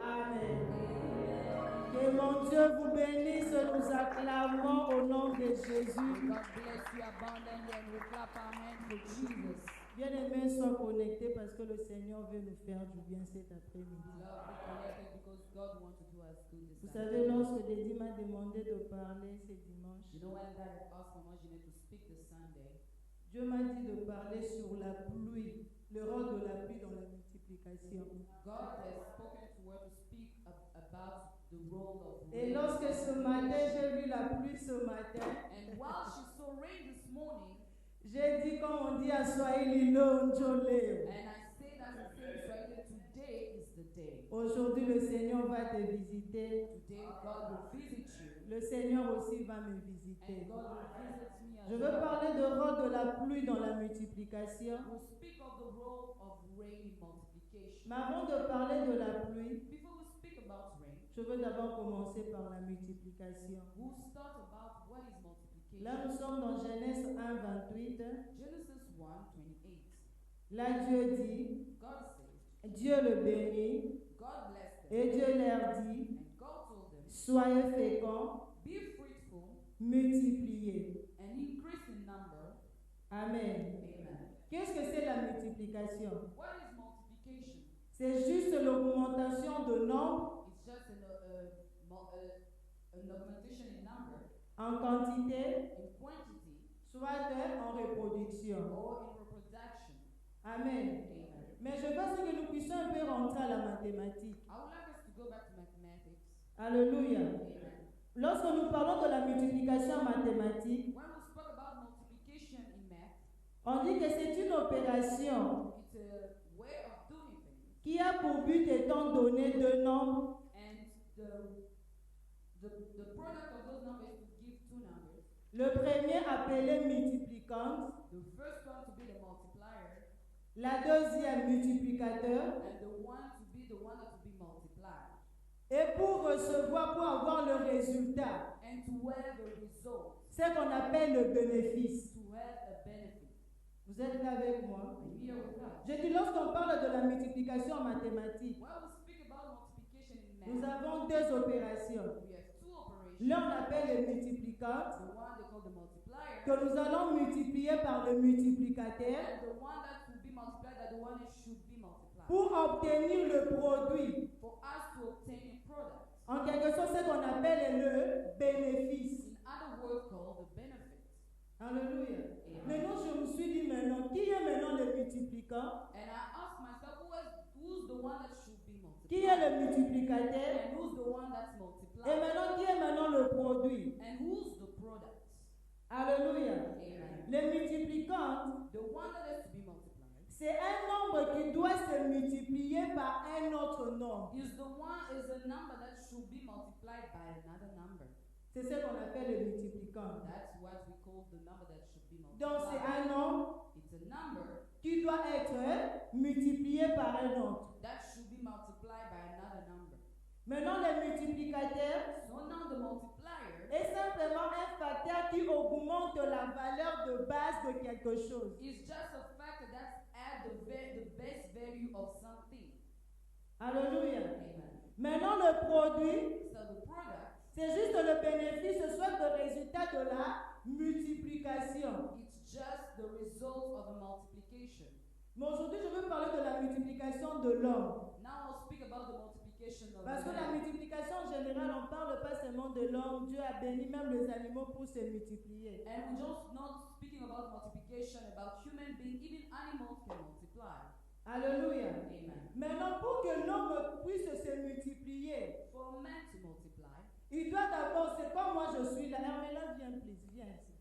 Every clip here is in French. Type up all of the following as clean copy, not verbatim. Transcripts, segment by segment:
Amen. Que mon Dieu vous bénisse, nous acclamons au nom de Jésus. God bless you abundantly and we clap our hands for Jesus. Bien-aimés, sois connectés parce que le Seigneur veut nous faire du bien cet après-midi. Love, be connected because God wants to do us good this Vous time. savez, lorsque Dédi m'a demandé de parler ce dimanche, You know when God asked Mama Jeanette to speak this Sunday, Dieu m'a dit de parler sur la pluie, le rôle de la pluie dans la multiplication. God has spoken to her to speak about the role of Et rain. lorsque ce matin, j'ai vu la pluie ce matin, And while she saw rain this morning, j'ai dit, comme on dit à Swahili, Lonjole. and I say that in Swahili, today is the day. Aujourd'hui, le Seigneur va te visiter. Today God will visit you. Le Seigneur aussi va me And visiter. God will visit me as Je veux well. parler du rôle de la pluie dans la multiplication. We'll speak of the role of rain in multiplication. Mais avant de parler de la pluie, Before we speak about rain, je veux d'abord commencer par la multiplication. we'll start about what is multiplication. Là, nous sommes dans Genèse 1, 28. Genesis 1:28. Là, Dieu dit, God said, Dieu le bénit, God blessed them, et Dieu leur dit, and God told them, soyez féconds, be fruitful multipliez. and increase in number. Amen. Amen. Qu'est-ce que c'est la multiplication? What is multiplication? C'est juste l'augmentation de nombre It's just an augmentation in number, en quantité, in quantity, soit en reproduction. or in reproduction. Amen. Amen. Mais je veux que nous puissions un peu rentrer à la mathématique. I would like us to go back to mathematics. Alléluia. Amen. Lorsque nous parlons de la multiplication mathématique, When we spoke about multiplication in math, on dit que c'est une opération it's a way of doing things, qui a pour but étant donné deux nombres and the product of those numbers to give two numbers. le premier appelé multiplicante, The first one to be the multiplier, la deuxième multiplicateur, and the one to be the one that will be multiplied, et pour recevoir, pour avoir le résultat, and to have a result, c'est qu'on appelle le bénéfice. to have a benefit. Vous êtes là avec moi? Are you here with us? Je dis, lorsqu'on parle de la multiplication en mathématiques, When we speak about multiplication in nous math, avons deux opérations. we have two operations. L'un on appelle le multiplicante, The one they call the multiplier, que nous allons multiplier par le multiplicateur and the one that will be multiplied, that the one that should be multiplied. pour obtenir le produit. For us to obtain a product. En quelque sorte, c'est ce qu'on appelle le bénéfice. In other words, called the benefit. Alléluia. Amen. Maintenant, je me suis dit maintenant, qui est maintenant le multiplicant? And I asked myself, who's the one that should be Qui multiplied? est le multiplicateur? And who's the one that's Et multiplied? maintenant, qui est maintenant le produit? And who's the product? Alléluia. Amen. Le multiplicant, The one that has to be multiplied c'est un nombre qui doit se multiplier par un autre nombre. is a number that should be multiplied by another number. C'est ce qu'on appelle le multiplicant. That's what we call the number that should be Donc, c'est multiplied. un nombre It's a number qui doit être multiplié par un autre. that should be multiplied by another number. Maintenant, le multiplicateur So now the multiplier est simplement un facteur qui augmente la valeur de base de quelque chose. is just a factor that adds the base value of something. Alléluia. Amen. Maintenant, le produit, So the product, c'est juste le bénéfice, soit le résultat de la multiplication. it's just the result of a multiplication. Mais aujourd'hui, je veux parler de la multiplication de l'homme. Now I'll speak about the multiplication of Parce que la man. multiplication en général, on ne parle pas seulement de l'homme. Dieu a béni même les animaux pour se multiplier. And we're just not speaking about multiplication, about human beings, even animals can multiply. Alléluia. Amen. Maintenant, pour que l'homme puisse se multiplier, For man to multiply, il doit d'abord, c'est comme moi je suis là. Hermela, viens, please, viens ici.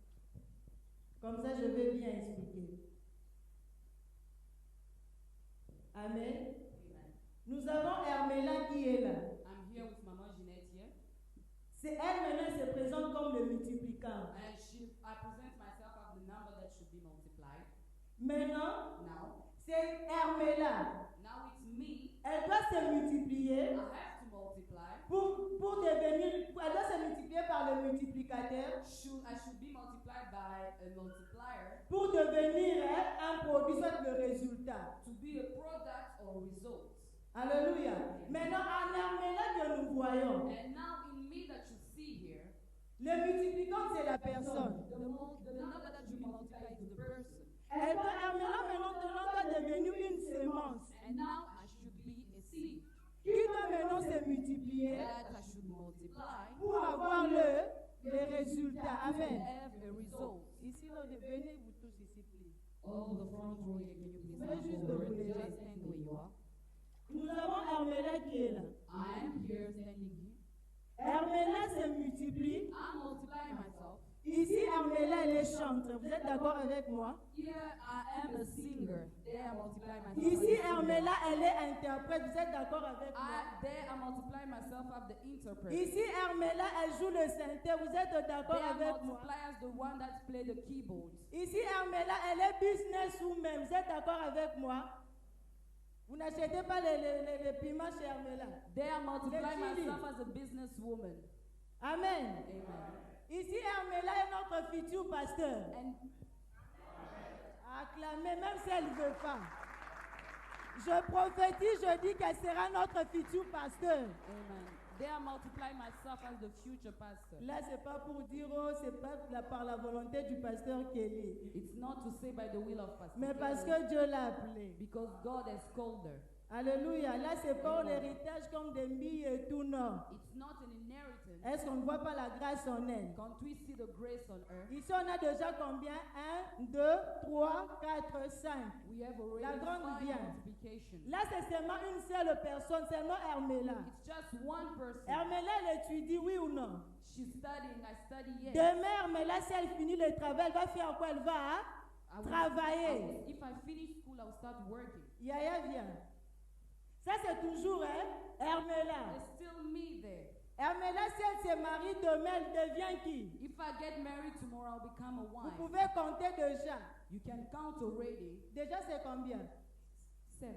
Comme ça, je vais bien expliquer. Amen. amen. Nous avons Hermela qui est là. I'm here with Mama Jeanette here, C'est elle maintenant elle se présente comme le multiplicant. and I present myself as the number that should be multiplied. Maintenant, Now c'est Hermela. it's me. Elle doit se multiplier I have to multiply. pour devenir, elle doit se multiplier par le multiplicateur I should be multiplied by a multiplier pour devenir un produit, soit le résultat. to be a product or result. Alléluia. Maintenant, en Hermela que nous voyons, And now in me that you see here, le multiplicant, c'est la personne. the number that you multiply is the person. Hermela maintenant doit devenir une sémence And now I should be a seed qui doit maintenant se multiplier that I should multiply pour avoir les résultats. to Amen. have a result. Ici, là, venez vous tous ici, please. All the front row here, can you please Fais come juste forward? lever. Just stand where you are. Nous avons Hermela qui est là. I am here standing here. Hermela se multiplie. I'm multiplying myself. Ici, Hermela, elle est chanteuse. Vous êtes d'accord avec moi? Here I am a singer. There I multiply myself. Ici, Hermela, elle est interprète. Vous êtes d'accord avec moi? There I multiply myself as the interpreter. Ici, Hermela, elle joue le synthé. Vous êtes d'accord There I avec moi? multiply as the one that play the keyboard. Ici, Hermela, elle est businesswoman. Vous êtes d'accord avec moi? Vous n'achetez pas les piments chez Hermela. There I multiply Les chili. myself as a businesswoman. Amen. Amen. Ici, Hermela est notre futur pasteur. And Acclamez, même si elle ne veut pas. Je prophétise, je dis qu'elle sera notre futur pasteur. amen. There I multiply myself as the future pastor. Là, c'est pas pour dire, oh, c'est pas par la volonté du pasteur Kelly. It's not to say by the will of pastor, Mais parce Kelly, que Dieu l'a appelé. because God has called her. Alléluia. Là, c'est pas l'héritage comme des billes et tout, non. It's not an inheritance. Est-ce qu'on ne voit pas la grâce en elle? Can't we see the grace on her? Ici, on a déjà combien? 1, 2, 3, 4, 5. We have already La grande 5 vient. multiplication. Là, c'est seulement une seule personne, seulement Hermela. It's just one person. Hermela, elle étudie, oui ou non? She's studying. I study yes. Demain, Hermela, si elle finit le travail, elle va faire quoi? Elle va I will- travailler. If I finish school, I will start working. Yaya vient. Ça, c'est toujours Hermela. There's still me there. Hermela, si elle se marie demain, elle devient qui? If I get married tomorrow, I'll become a Vous wife. pouvez compter déjà. You can count already. Déjà, c'est combien? 7.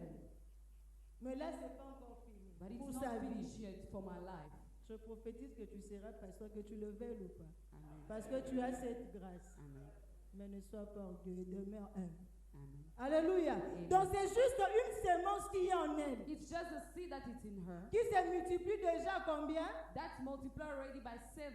Mais là, c'est pas encore fini. But it's Pour not sa vie. finished yet for my life. Je prophétise que tu seras pasteur, que tu le veuilles ou pas. Amen. Parce que tu as cette grâce. Amen. Mais ne sois pas orgueilleux, demeure humble. Amen. Alléluia. Donc c'est juste une sémence qui est en elle. It's just a seed that is in her. Qui se multiplie déjà combien? That's multiplied already by 7.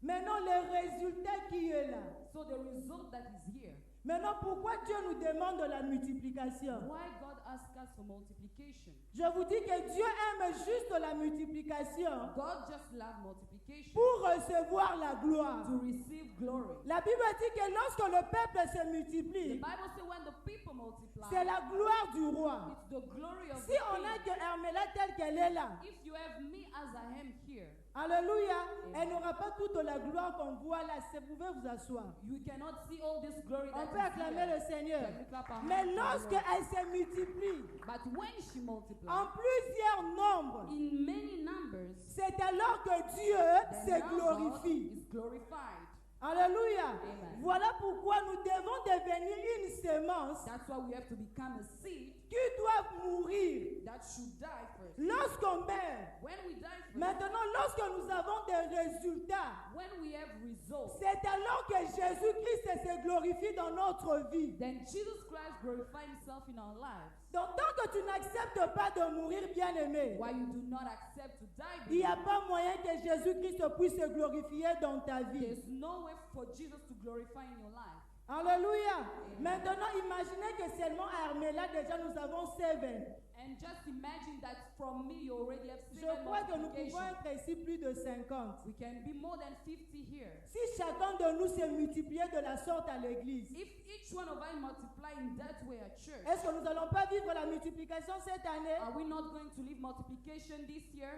Maintenant le résultat qui est là. So the result that is here. Maintenant pourquoi Dieu nous demande de la multiplication? Why God asks us for multiplication? Je vous dis que Dieu aime juste la multiplication God just loves multiplication pour recevoir la gloire. to receive glory. La Bible dit que lorsque le peuple se The multiplie, Bible says when the people multiply, c'est la gloire du roi. it's the glory of Si the on a king. que Hermela telle qu'elle est là, If you have me as I am here, alléluia, elle n'aura pas toute la gloire qu'on voit là. Vous pouvez vous asseoir. you cannot see all this glory On that peut is acclamer here. le Seigneur. Can we clap our Mais hands to the lorsque Lord? elle se multiplie But when she multiplies en plusieurs nombres, in many numbers, c'est alors que Dieu then se now God glorifie. is glorified. Alléluia. Amen. Voilà pourquoi nous devons devenir une sémence That's why we have to become a seed qui doit mourir that should die first. lorsqu'on meurt. When we die first, Maintenant, lorsque nous avons des résultats, when we have results, c'est alors que Jésus-Christ se glorifie dans notre vie. then Jesus Christ glorifies himself in our lives. Donc, tant que tu n'acceptes pas de mourir, bien-aimé, Why you do not accept to die, il n'y a beloved, pas moyen que Jésus-Christ puisse se glorifier dans ta vie. there's no way for Jesus to glorify in your life. Alléluia. Maintenant, imaginez que seulement à Hermela, déjà, nous avons 7. And just imagine that from me you already have Je 7 crois que nous pouvons multiplications. être ici plus de 50. We can be more than 50 here. Si chacun de nous se multipliait de la sorte à l'église, If each one of us multiply in that way at church, est-ce que nous n'allons pas vivre la multiplication cette année? are we not going to live multiplication this year?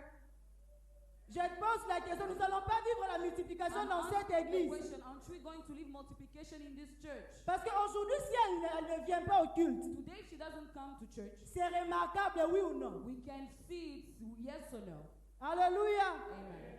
Je te pose la question, nous n'allons pas vivre la multiplication I'm dans cette asking the église. question, aren't we going to live multiplication in this church? Parce qu'aujourd'hui, si elle ne vient pas au culte, Today if she doesn't come to church, c'est remarquable, oui ou non? we can see it, yes or no. Alléluia. Amen.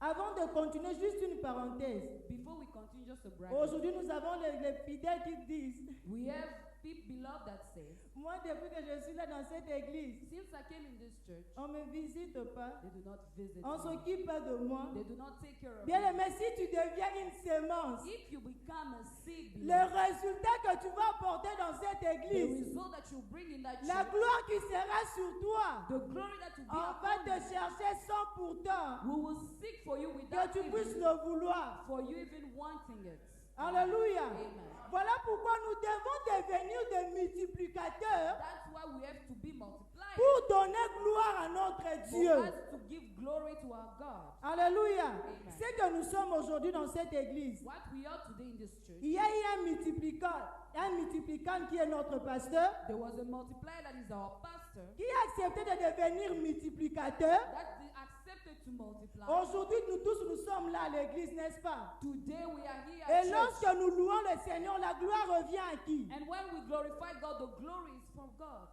Avant de continuer, juste une parenthèse. Before we continue, just a bracket. Aujourd'hui, nous avons les fidèles qui disent, We have beloved that says, moi depuis que je suis là dans cette église, since I came in this church, on me visite pas, they do not visit on me. s'occupe pas de moi. They do not take care of Bien me. aimé, si tu deviens une sémence, If you become a seed, le beloved, résultat que tu vas apporter dans cette the église, result that you bring in that la church, gloire qui sera sur toi, the glory that will be on va upon te you, chercher sans pourtant we will seek for you que without tu puisses even, le vouloir. for you even wanting it. Alléluia. Amen. Voilà pourquoi nous devons devenir des multiplicateurs That's why we have to be multiplied. pour donner gloire à notre For Dieu. us to give glory to our God. Alléluia. Amen. C'est que nous sommes aujourd'hui dans cette église. What we are today in this church, Il y a eu un multiplicant qui est notre pasteur, there was a multiplier that is our pastor qui a accepté de devenir multiplicateur. that they accepted to multiply. Aujourd'hui, nous tous, nous sommes là à l'église, n'est-ce pas? Today we are here Et at lorsque church. nous louons le Seigneur, la gloire revient à qui? And when we glorify God, the glory is from God.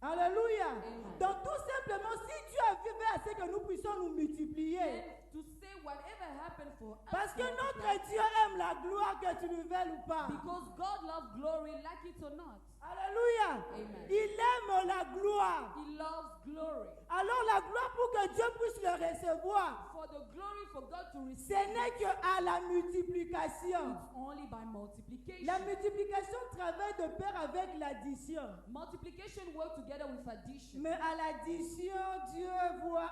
Alléluia. Amen. Donc tout simplement, si Dieu a fait à ce que nous puissions nous multiplier, And to say whatever happened for us, parce que to notre multiply, Dieu aime la gloire, que tu le veuilles ou pas. because God loves glory, like it or not. Alléluia. Amen. Il aime la gloire. He loves glory. Alors la gloire, pour que Dieu puisse le recevoir, For the glory for God to ce receive, n'est qu'à la multiplication. it's only by multiplication. La multiplication travaille de pair avec l'addition. Multiplication work together with addition. Mais à l'addition, Dieu voit.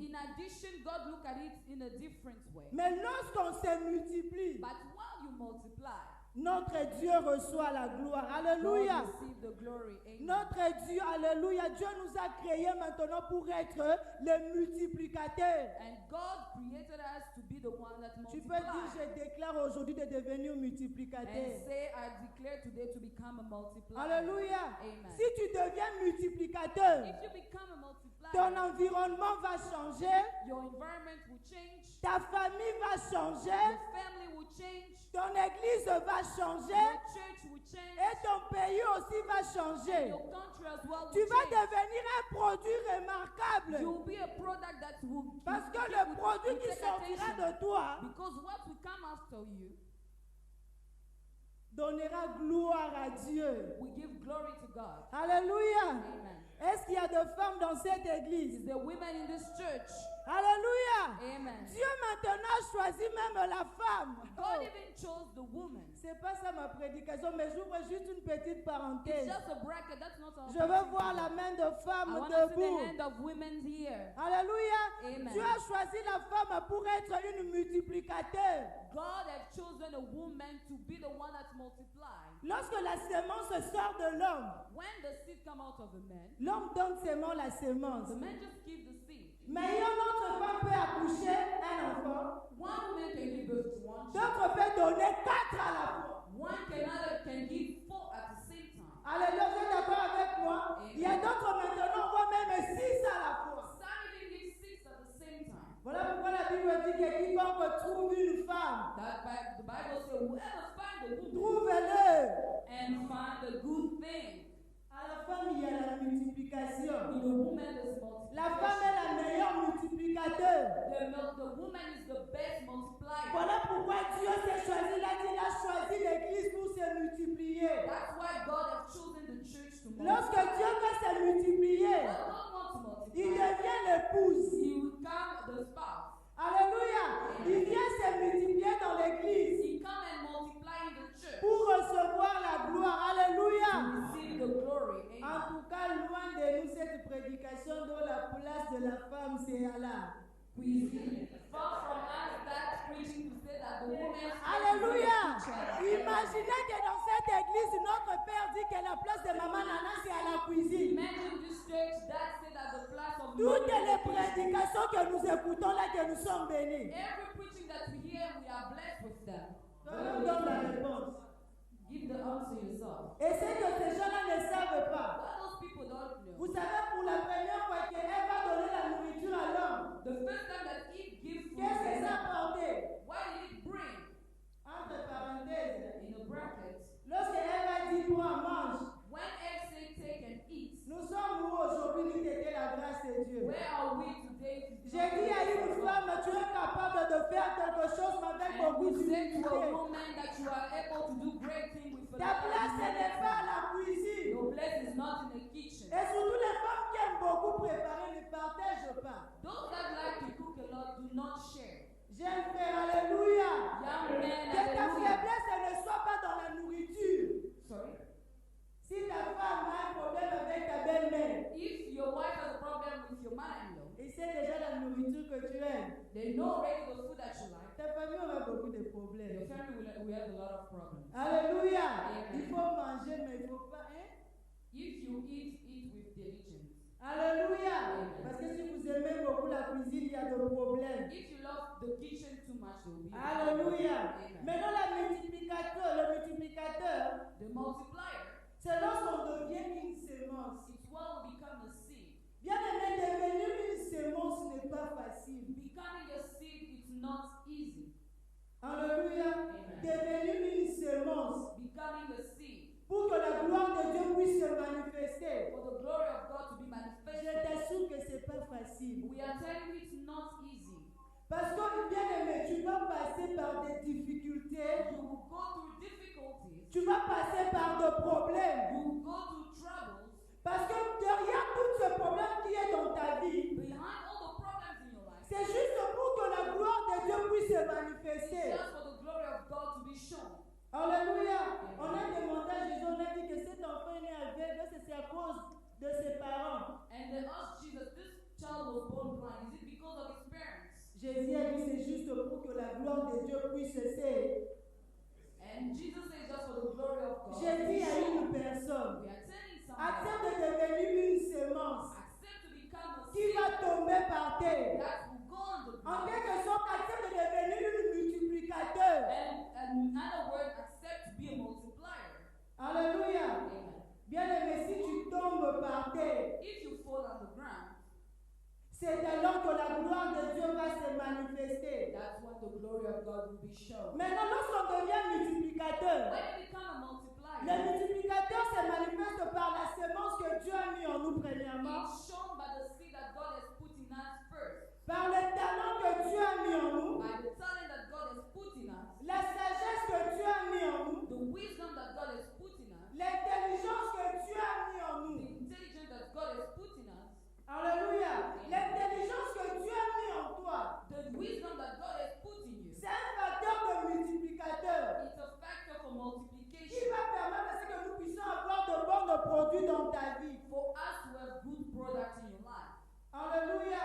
In addition, God look at it in a different way. Mais lorsqu'on se multiplie, But while you multiply, notre Dieu reçoit la gloire. Alléluia. God receive the glory. Amen. Notre Dieu, alléluia. Dieu nous a créés maintenant pour être les multiplicateurs. And God created us to be the one that Tu peux multiplies. dire, je déclare aujourd'hui de devenir And multiplicateur. say, I declare today to become a multiplier. Alléluia. Amen. Si tu deviens multiplicateur, If you become a multiplier, ton environnement va changer, your environment will change, ta famille va changer, your family will change, ton église va changer your church will change, et ton pays aussi va and changer. your country as well Tu will vas change. devenir un produit You remarquable will be a product that will parce que will- le will- produit will qui take sortira attention. de toi Because what will come after you donnera gloire à Dieu. will give glory to God. Alléluia. Amen. Est-ce qu'il y a des femmes dans cette église? Is there women in this church? Alléluia. Amen. Dieu maintenant a choisi même la femme. God Oh, even chose the woman. c'est pas ça ma prédication, mais j'ouvre juste une petite It's parenthèse. just a bracket. That's not our Je veux voir la main de I femme want to see the debout. hand of women here. Alléluia. Amen. Dieu a choisi la femme pour être une multiplicateur. God has chosen a woman to be the one that multiplies. Lorsque la sémence sort de l'homme, When the seed come out of a man, l'homme donne seulement la sémence. the man just gives the seed. Mais une autre femme peut accoucher un enfant, One woman can give birth to one child. d'autres peuvent donner 4 à la fois. One can give 4 at the same time. Alléluia, vous êtes d'accord avec moi? Il y a d'autres maintenant, on voit même 6 à la fois. Some even give 6 at the same time. Voilà pourquoi la Bible dit que quiconque trouve une femme, The Bible says, whoever find a woman trouve-le. and find a good thing. À la femme, il y a la multiplication. In a woman is La femme multiplication. est la meilleure multiplicateur. The woman is the best multiplier. Voilà pourquoi Dieu s'est choisi, il a choisi l'église pour se multiplier. That's why God has chosen the church to Lorsque multiply. Dieu veut se multiplier, God don't want to il multiply. devient l'épouse. He will come the spouse. Alléluia. Il vient se multiplier dans l'église He come and multiply in the church pour recevoir la gloire. Alléluia. to receive the glory. En Amen. tout cas, loin de nous cette prédication dont la place de la femme c'est Allah. We see far from us that preaching to say that the woman. Alléluia. Imaginez que dans cette église, notre Père dit que la place de Maman Nana c'est à la cuisine. Imagine this church that say that the place of Toutes Mary les is the kitchen. prédications que nous écoutons là, que nous sommes bénis. Every preaching that we hear, we are blessed with them. Toi-même donne la réponse. Give the answer yourself. Et c'est que ces gens-là ne savent pas. What those people don't know. Vous savez, pour la première fois qu'elle va donner la nourriture à l'homme, The first time that Eve gives food, qu'est-ce que ça apportait? what did it bring? Entre parenthèses, In a bracket. lorsque Ève a dit prends, mange, When Eve said take and eat, nous sommes où aujourd'hui, dit était la grâce de Dieu. where are we today? J'ai dit à une femme, tu es capable de faire quelque chose avec beaucoup we say to a d'humilité. woman that you are able to do great things with a Ta lot of place, ce n'est pas à la cuisine. Your place is not in the kitchen. Et surtout les femmes qui aiment beaucoup préparer ne partagent pas. Those that like to cook a lot do not share. J'aime faire alléluia. Young men, Que ta hallelujah. faiblesse elle ne soit pas dans la nourriture. Sorry. Si ta femme a un problème avec ta belle-mère, If your wife has a problem with your mother-in-law, il sait déjà la nourriture que tu aimes. they know already the food that you like. Ta famille aura beaucoup de Your problèmes. family will have a lot of problems. Alléluia. Amen. Il faut manger, mais il ne faut pas. Hein? If you eat with diligence. Alléluia. Parce que si vous aimez beaucoup la cuisine, il y a des problèmes. If you love the kitchen too much, there will be Alléluia. Amen. Maintenant, le multiplicateur, The multiplier, c'est lorsqu'on devient une sémence. it's what will become a seed. Bien aimé, devenir une sémence n'est pas facile. Becoming a seed, it's not easy. Alléluia. Amen. Devenir une sémence Becoming a seed, pour que la gloire de Dieu puisse se manifester. for the glory of God to be Je manifested. t'assure que ce n'est pas facile. We are telling you it's not easy. Parce que, bien aimé, tu vas passer par des difficultés. You will go through difficulties. Tu vas passer par des problèmes. You will go through troubles. Parce que derrière tout ce problème qui est dans ta vie, Behind all the problems in your life, c'est juste pour que la gloire de Dieu puisse se it's manifester. just for the glory of God to be shown. Alléluia. On a demandé à Jésus, on a dit que cet enfant est né aveugle, c'est à cause de ses parents. And they asked Jesus, this child was born blind. Is it because of his parents? Jésus a dit, c'est juste pour que la gloire de Dieu puisse se. And Jesus says just for the glory of God. J'ai to dit be à shown. une personne, We are telling somebody, accepte de devenir une sémence accept to become a qui seed va tomber par terre. that will go on the En ground. quelque sorte, accepte de devenir une multiplicateur. And in other words, accept to be a multiplier. Alléluia. Amen. Bien aimé, si tu tombes par terre, If you fall on the ground, c'est alors que la gloire de Dieu va se manifester. that's when the glory of God will be shown. Maintenant, lorsqu'on devient multiplicateur, When you become a multiplier, le multiplicateur se manifeste par la sémence que Dieu a mis en nous premièrement, it's shown by the seed that God has put in us first, par le talent que Dieu a mis en nous, by the talent that God has put in us, la sagesse que Dieu a mis en nous, the wisdom that God has put in us, l'intelligence que Dieu a mis en the nous. intelligence that God has put in us, Alléluia. L'intelligence que Dieu a mis en toi, the wisdom that God has put in you. c'est un facteur de multiplicateur It's a factor for qui multiplication, va permettre à ce que nous puissions avoir de bons produits dans ta vie. for us to have good products in your life. Alléluia.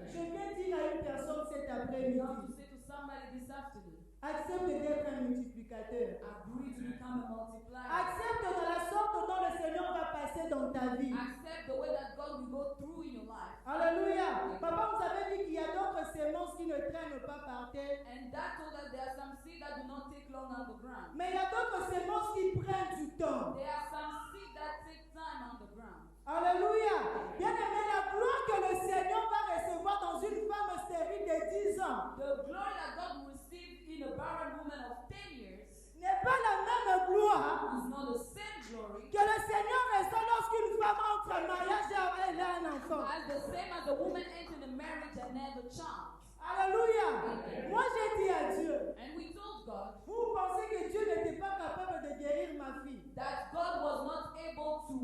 Je viens dire à une personne cet You après-midi, have to say to somebody this afternoon, accepte d'être un multiplicateur. agree to become a multiplier. Accepte de la sorte dont le Seigneur va passer dans ta vie. Accept the way that God will go through in your life. Alléluia. Papa vous avait dit qu'il y a d'autres sémences qui ne traînent pas par terre. And that told us there are some seeds that do not take long on the ground. Mais il y a d'autres sémences qui prennent du temps. There are some seeds that take time on the ground. Alléluia. Bien aimé, la gloire que le Seigneur va recevoir dans une femme stérile de 10 ans The glory that God will receive in a barren woman of 10 years n'est pas la même gloire is not the same glory que le Seigneur reçoit lorsqu'une femme entre en mariage et elle a un enfant. as the same as the woman entered a marriage and had a child. Alléluia. Moi j'ai dit à Dieu, And we told God vous pensez que Dieu n'était pas capable de guérir ma fille? that God was not able to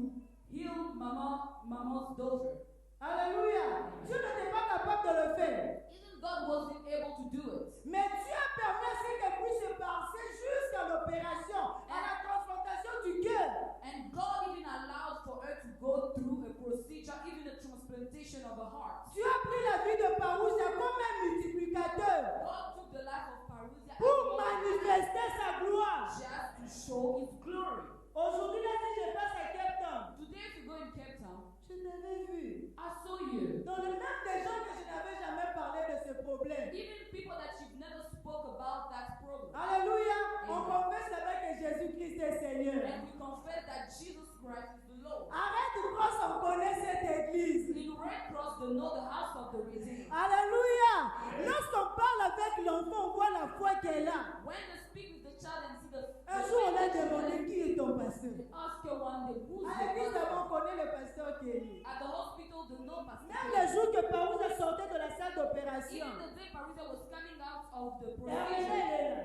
heal Mama's daughter. Alléluia. Dieu n'était pas capable de le faire. Even God wasn't able to do it. Mais Dieu a permis à ce qu'elle puisse passer jusqu'à l'opération, à la transplantation du cœur. And God even allowed for her to go through a procedure, even a transplantation of a heart. Dieu a pris la vie de Parousia comme un multiplicateur God took the life of Parousia pour manifester sa gloire. just to show His glory. Aujourd'hui, là, si je passe à Cape Town, Today, if you go in Cape Town, je t'avais vu. I saw you. Dans le même des gens que je n'avais jamais parlé de ce problème. Even people that you've never spoke about that problem. Alléluia. On confesse là-bas que Jésus-Christ est Seigneur. And we confess that Jesus Christ is the Lord. Arrête de croire qu'on connaît cette église. In Red Cross, they know the house of the redeemed. Alléluia. Lorsqu'on parle avec l'enfant, on voit la foi qu'elle a. When they speak with the child and see the Un jour, on a demandé qui est ton pasteur. they ask her one day, who's À l'église, your d'abord, on pastor? connaît le pasteur Kelly. At the hospital, they know Pastor Même Kelly. le jour que Parousia sortait de la salle d'opération, Even the day Parisa was coming out of the Hermine, procedure, elle est là.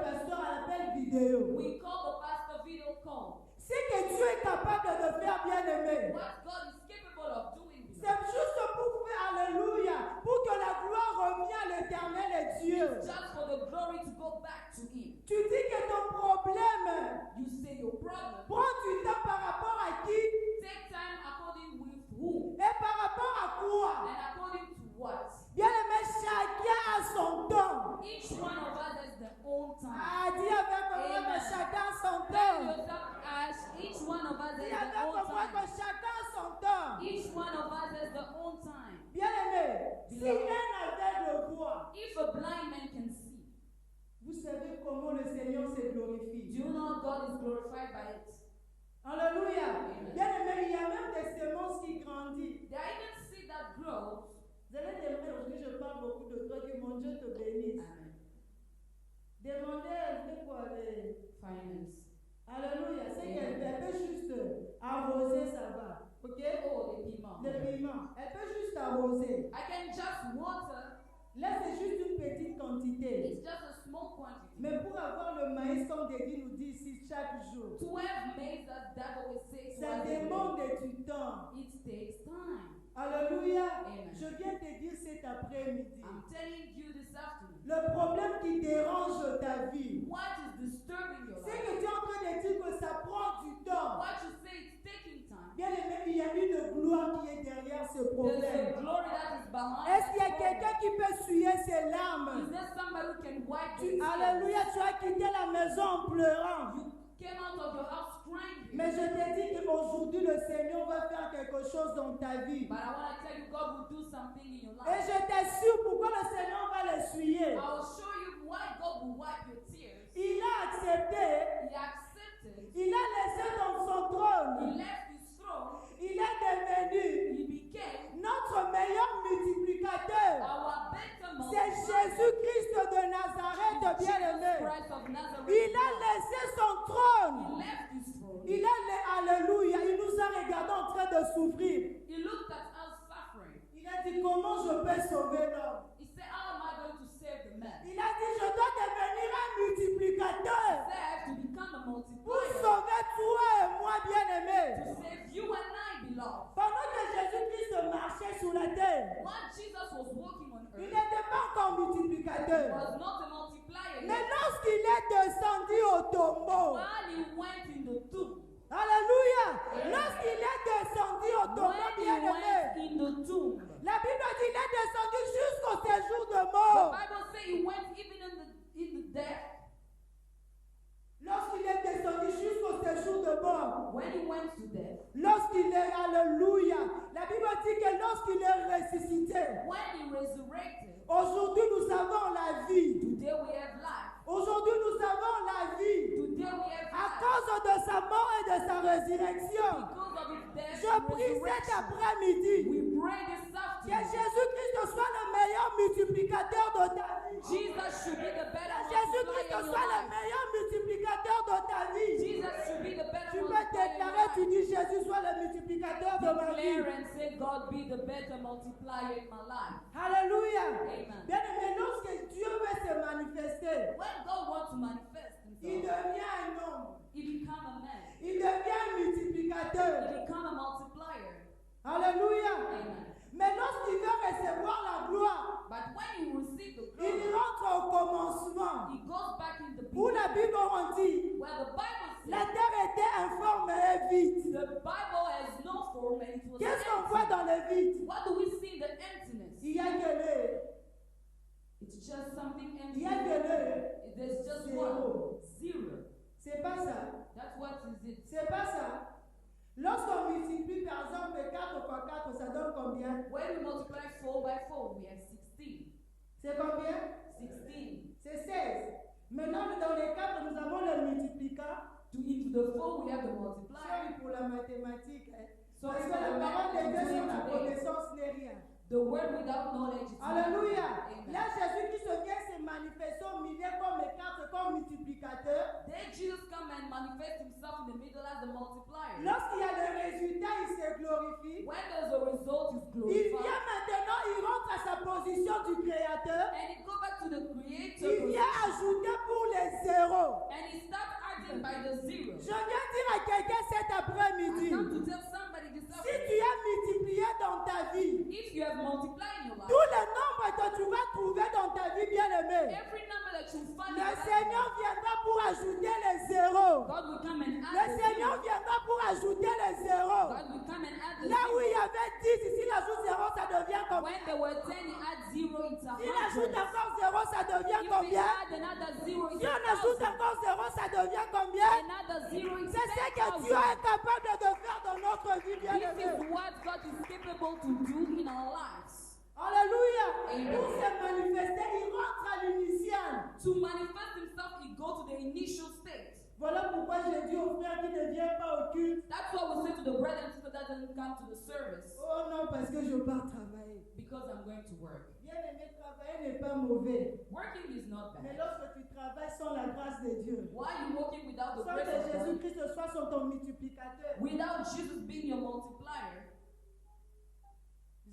pasteur à l'appel vidéo. We call the pastor video call. Ce que Dieu est capable de faire, bien aimé, What God is capable of doing. c'est juste pour faire, alléluia, pour que la gloire revienne à l'éternel et Dieu. Just for the glory to go back to Him. Tu dis que ton problème, You say your problem. prends du temps par rapport à qui Take time according with whom et par rapport à quoi. and according to what. Bien aimé, chacun a son temps. Each one of us has their own time. Ah, dis avec moi que Amen. chacun a son Tell temps. yourself as each one of us Dis has avec their own moi que time. chacun a son temps. Each one of us has their own time. Bien aimé, si un aveugle voit, If a blind man can see, vous savez comment le Seigneur se do glorifie. you know God is glorified by it? Alléluia. Amen. Bien aimé, il y a même des semences qui grandissent. There are even seed that grows. Vous allez demander, aujourd'hui je parle beaucoup de toi, que mon Dieu te bénisse. Amen. Demandez, c'est quoi les... Finance. Alléluia, c'est qu'elle peut juste arroser, ça va. Ok? Oh, les piments. Le piment, elle peut juste arroser. I can just water. Là, c'est juste une petite quantité. It's just a small quantity. Mais pour avoir le maïs, comme David nous dit ici chaque jour, 12 maize, as Dad always says, ça demande du temps. it takes time. Alléluia. Amen. Je viens te dire cet après-midi. I'm telling you this afternoon. Le problème qui dérange ta vie, What is disturbing your c'est life? que tu es en train de dire que ça prend du temps. What you say is taking time. Bien aimé, il y a une gloire qui est derrière ce There's a problème. glory that is behind. Est-ce qu'il y a that quelqu'un qui peut essuyer ses problem. larmes? Is there somebody who can wipe the tears? Alléluia, tu as quitté la maison en pleurant. You came out of your house crying. Mais je te dis qu'aujourd'hui, le Seigneur va faire quelque chose dans ta vie. But I want to tell you, God will do something in your Et life. je t'assure pourquoi le Seigneur va l'essuyer. I will show you why God will wipe your tears. Il a accepté, He accepted. il a laissé dans son trône. He left his throne. Il est devenu He became notre meilleur multiplicateur. our better C'est Jésus-Christ de Nazareth, bien-aimé. Christ of Nazareth. Il a laissé son trône. He left his throne. Il a, alléluia, il nous a regardé en train de souffrir. He looked at us suffering. Il a dit, comment je peux sauver l'homme? He said, how am I going to save the man? Il a dit, je dois devenir un multiplicateur He said, I have to become a pour multiplier. sauver toi et moi, bien-aimé. To save you and I, beloved. Pendant que Jésus-Christ marchait sur la terre, While Jesus was walking on il earth, n'était pas encore he multiplicateur. was not a multiplier. Mais yet. lorsqu'il est descendu au tombeau, While he went in the tomb, alléluia, lorsqu'il est descendu au tombeau, when he bien-aimé, went in the tomb, la Bible dit qu'il est descendu jusqu'au séjour de the mort. Bible says he went even in the death. Lorsqu'il est descendu jusqu'au séjour de mort, When he went to death, lorsqu'il est, alléluia, la Bible dit que lorsqu'il est ressuscité, when he resurrected, aujourd'hui nous avons la vie. today we have life. Aujourd'hui nous avons la vie. Today we have À life. cause de sa mort et de sa résurrection, Because of his death je and prie cet resurrection, après-midi we pray this que afternoon. Jésus-Christ soit le meilleur multiplicateur de ta vie. Jesus should be the better Que Jésus-Christ multiplier in your soit le life. meilleur multiplicateur de ta vie. Jesus should be the better Tu peux multiplier in your déclarer, tu life. dis Jésus soit le multiplicateur de ma vie. Declare and say, God be the better multiplier in my life. Alléluia. Amen. Bien aimé, lorsque Dieu veut se manifester, When God wants to manifest il himself, devient un homme. he become a man. Il devient un multiplicateur. He become a multiplier. Alléluia. Amen. Mais lorsqu'il veut recevoir la gloire, But when he receives the il glory, rentre au commencement. he goes back in the Où la beginning, Bible en dit, where the Bible la says terre était informe et vide. the Bible has no form and it was Qu'est-ce qu'on voit empty. dans le vide? What do we see in the emptiness? Il y a que l'air. It's just something Il empty. y a que l'air. There's just Zero. one. Zero. C'est pas ça. That's what is it. C'est pas ça. Lorsqu'on multiplie par exemple 4 fois 4, ça donne combien? When we multiply 4 by 4, we have 16. C'est combien? 16. C'est 16. Maintenant, dans les 4, nous avons le multiplicant. Into the 4, we have the multiplier. Sorry pour la mathématique. Hein. So Parce it's que la the parole de Dieu sur la today. connaissance n'est rien. The word without knowledge is Alléluia. nothing. Là, Amen. Jésus-Christ vient se manifester au milieu comme 4, comme multiplicateur. Then Jesus come and manifest himself in the middle as the multiplier. Lorsqu'il y a le résultat, il se glorifie. When there's a result, is Il glorified. vient maintenant, il rentre à sa position du Créateur. And it go back to the creator Il vient position. ajouter pour les 0 God will come and Le add the Seigneur zero. viendra pour ajouter les zéros. God will come and add the Là où il y zero. avait 10, ici il ajoute 0, ça devient combien? When there were 10, he adds 0, it's Il ajoute 100. encore 0, ça devient If he combien? add another 0, Si it's on ajoute 1,000. encore 0, ça devient combien? Another 0, it's C'est ce que Dieu 10,000. est capable de faire dans notre vie, This bien-aimé. is what God is capable to do in our lives. Alléluia. Amen. Pour se manifester, il rentre à l'initial. To manifest himself, he go to the initial state. Voilà pourquoi j'ai dit aux frères qui ne viennent pas au culte, That's why we say to the brethren and sisters that doesn't come to the service. oh non, parce que je pars travailler. Because I'm going to work. Bien-aimé, travailler n'est pas mauvais. Working is not Mais bad. lorsque tu travailles sans la grâce de Dieu, Why are you working without the sans grace que of God? Jésus-Christ soit son multiplicateur, Without Jesus being your multiplier,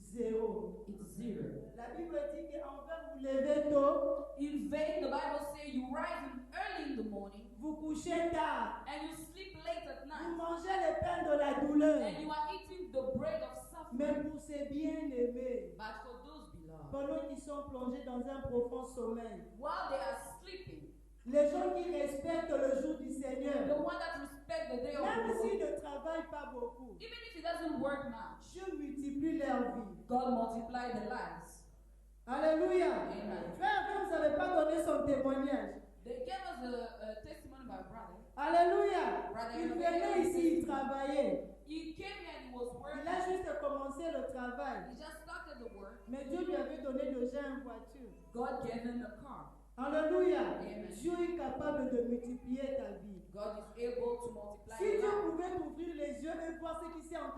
zéro. it's 0. La Bible dit qu'en vain vous levez tôt, In vain, the Bible says you rise early in the morning vous couchez tard, and you sleep late at vous night mangez le pain de la douleur. and you are eating the bread of Mais suffering. pour ces bien-aimés, But for those beloved, pendant qu'ils sont plongés dans un profond sommeil, while they are sleeping, les gens qui respectent le jour du the Seigneur, one that respect the day of même the s'ils Lord, ne travaillent pas beaucoup, even if it doesn't work much, Dieu multiplie leur vie. God multiply the lives. Alléluia. Amen. Frère, vous n'avez pas donné son témoignage. They gave us a testimony by a brother. Alléluia. Il venait ici, il travaillait. He came here and he was Il working. a juste commencé le travail. He just started the work. Mais Dieu lui avait donné déjà une voiture. God gave him a car. Alléluia. Amen. Dieu est capable de multiplier ta vie. God is able to multiply Si your Dieu life. pouvait t'ouvrir les yeux et voir ce qui est en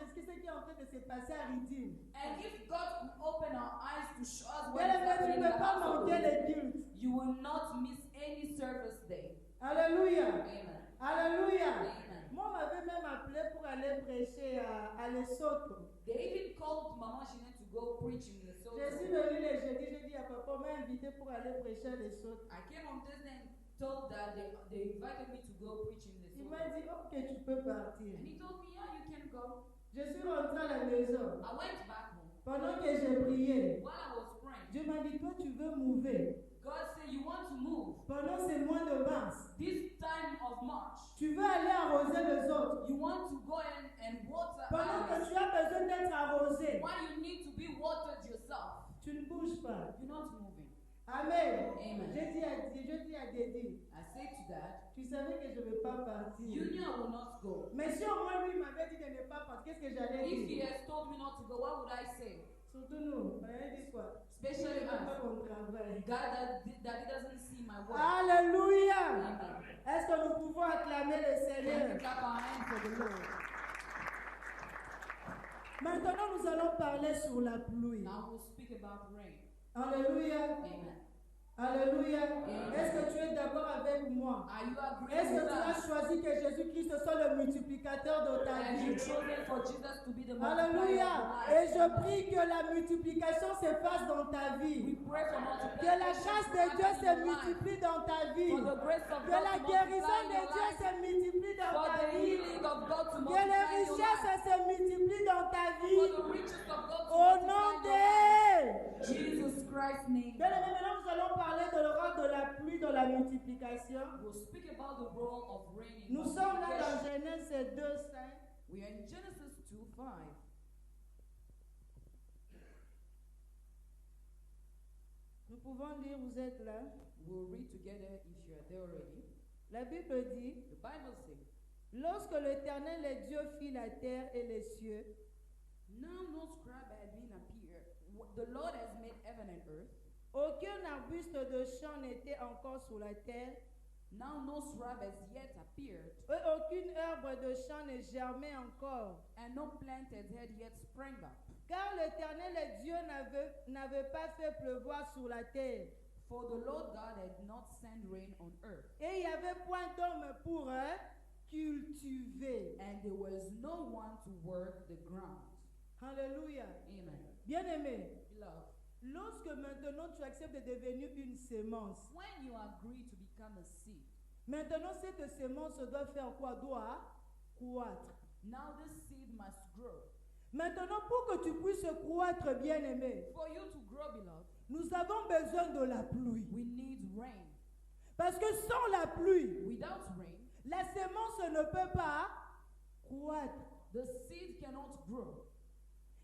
train de se passer à Redeem, And if God could open our eyes to show us what bien is aimé, tu happening ne in peux the pas house of manquer God, les cultes. you will not miss any service day. Alléluia. Amen. Alléluia. Amen. Moi, on m'avait même appelé pour aller prêcher à Lesotho. They even called Mama Jeanette to go preach in Lesotho. Je suis venue les jeudis, j'ai dit à papa, on m'a invité pour aller prêcher à Lesotho. I came on Thursday and told that they invited me to go preach in Il Lesotho. m'a dit, ok, tu peux partir. And he told me, yeah, you can go. Je suis rentrée à la maison. I went back home. Pendant que j'ai prié, While I was praying, Dieu m'a dit, toi, tu veux mouver. God said, you want to move. Pendant ces mois de mars, This time of March, tu veux aller arroser les autres. you want to go in and water Pendant que others. tu as besoin d'être arrosé, Why you need to be watered yourself? tu ne bouges pas. You're not moving. Amen. Amen. Je dis à Dédi, I say to that, tu savais que je ne vais pas partir. you knew I will not go. Mais si au moins lui m'avait dit de ne pas partir, qu'est-ce que j'allais If he dire? has told me not to go, what would I say? Surtout nous, on allait dire quoi? Especially Il ne veut pas us. qu'on travaille. God that he doesn't see my work. Alléluia. Amen. Est-ce que nous pouvons acclamer le Can we Seigneur? clap our hands for the Lord? Maintenant, nous allons parler sur la pluie. Now we'll speak about rain. Alléluia. Amen. Alléluia. Est-ce que tu es d'accord avec moi? Are you agreeing Est-ce que with tu as us? choisi que Jésus-Christ soit le multiplicateur de ta Have you vie? chosen for Jesus to be the multiplier Alléluia. of your Et life? je prie que la multiplication se fasse dans ta We vie. pray for Que la multiplication grâce to de Dieu happen se in your life. multiplie dans ta vie. For the grace of Que God la to guérison multiply in de your Dieu life. se multiplie dans For ta the vie. healing of God to Que les multiply in your richesses life. se multiplient dans ta For vie. the riches of God to Au nom multiply in your life. de Jesus Christ's name. Bien aimé, maintenant nous allons parler de le rôle de la pluie dans la multiplication. We'll speak about the role of rain in Nous sommes là dans multiplication. Genèse 2:5. We are in Genesis 2:5. Nous pouvons lire, vous êtes là. We'll read together if you are there already. La Bible dit, The Bible says, lorsque l'Éternel et Dieu fit la terre et les cieux, now no scribe had been appeared. The Lord has made heaven and earth. aucun arbuste de champ n'était encore sur la terre, Now no shrub has yet appeared, et aucune herbe de champ ne germait encore. and no plant had yet sprang up. Car l'Éternel et Dieu n'avait pas fait pleuvoir sur la terre, For the Lord God had not sent rain on earth, et il n'y avait point d'homme pour cultiver. and there was no one to work the ground. Alléluia. Amen. Bien-aimé, Beloved, lorsque maintenant tu acceptes de devenir une sémence, when you agree to become a seed, maintenant cette sémence doit faire quoi? Doit croître. now this seed must grow. Maintenant, pour que tu puisses croître, bien-aimé, For you to grow, beloved, nous avons besoin de la pluie. we need rain. Parce que sans la pluie, Without rain, La sémence ne peut pas croître. The seed cannot grow.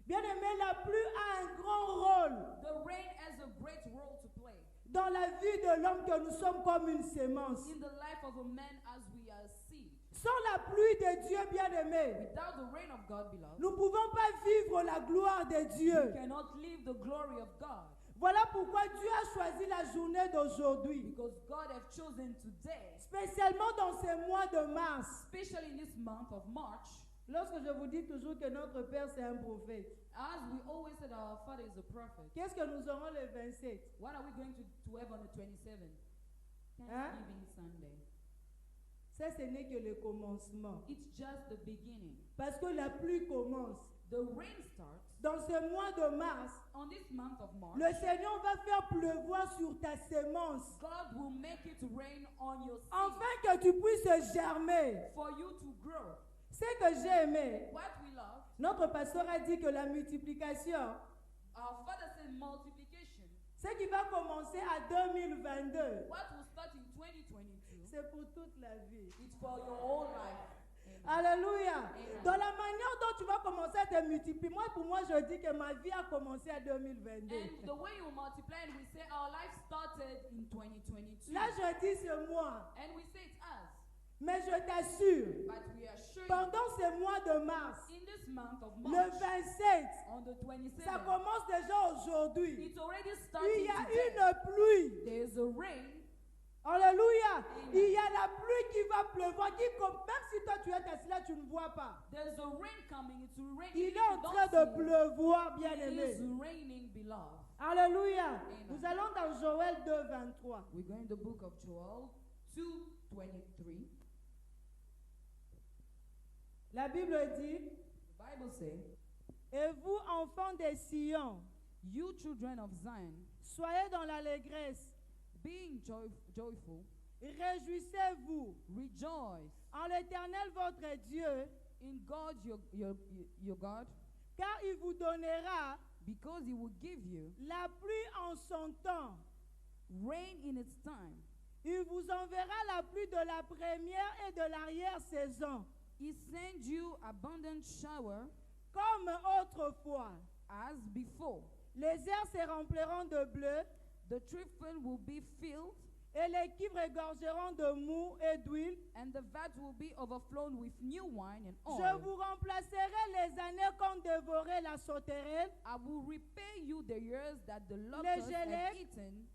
Bien-aimé, la pluie a un grand rôle The rain has a great role to play dans la vie de l'homme, que nous sommes comme une sémence. in the life of a man as we are seed. Sans la pluie de Dieu, bien-aimé, Without the rain of God, beloved, nous ne pouvons pas vivre la gloire de we Dieu. cannot live the glory of God. Voilà pourquoi Dieu a choisi la journée d'aujourd'hui, Because God has chosen today, spécialement dans ces mois de mars. especially in this month of March, Lorsque je vous dis toujours que notre Père c'est un prophète, as we always said our Father is a prophet. qu'est-ce que nous aurons le 27? What are we going to have on the 27th? Thanksgiving Sunday. Ça, ce n'est que le commencement. It's just the beginning. Parce que la pluie commence. The rain starts Dans ce mois de mars, on this month of March. le Seigneur va faire pleuvoir sur ta sémence, God will make it rain on your seed afin que tu puisses germer. for you to grow. Ce que j'ai aimé, What we love, notre pasteur a dit que la multiplication, our Father said multiplication. ce qui va commencer à 2022, What will start in 2022, c'est pour toute la vie. it's for your whole life. Alléluia. Dans la manière dont tu vas commencer à te multiplier, pour moi, je dis que ma vie a commencé à 2022. And the way you multiply, and we say our life started in 2022. Là, je dis c'est moi. And we say it's us. Mais je t'assure, But we are sure pendant ce mois de mars, in this month of le March, 27, on the ça 27th, commence déjà aujourd'hui. it's already Il starting y a today. une pluie. There is a rain. Alléluia. Amen. Il y a la pluie qui va pleuvoir, même si toi tu es assis là, tu ne vois pas. There's a rain coming. It's raining. Il est en train de pleuvoir, bien It aimé. is raining, beloved. Alléluia. Amen. Nous allons dans Joël 2, 23. We go in the book of Joel 2:23. La Bible dit, The Bible says, et vous, enfants des Sion, "You children of Zion, soyez dans l'allégresse, being joyful, réjouissez-vous rejoice en l'Éternel votre Dieu, in God your God, car il vous donnera because He will give you la pluie en son temps. rain in its time. Il vous enverra la pluie de la première et de l'arrière-saison, He sends you abundant shower comme autrefois. as before. Les airs se rempliront de bleu, The tree field will be filled, et les cuivres égorgeront de mou et d'huile. and the vat will be overflown with new wine and Je oil. vous remplacerai les années qu'ont dévoré la sauterelle, I will repay you the years that the locusts have gelées, eaten,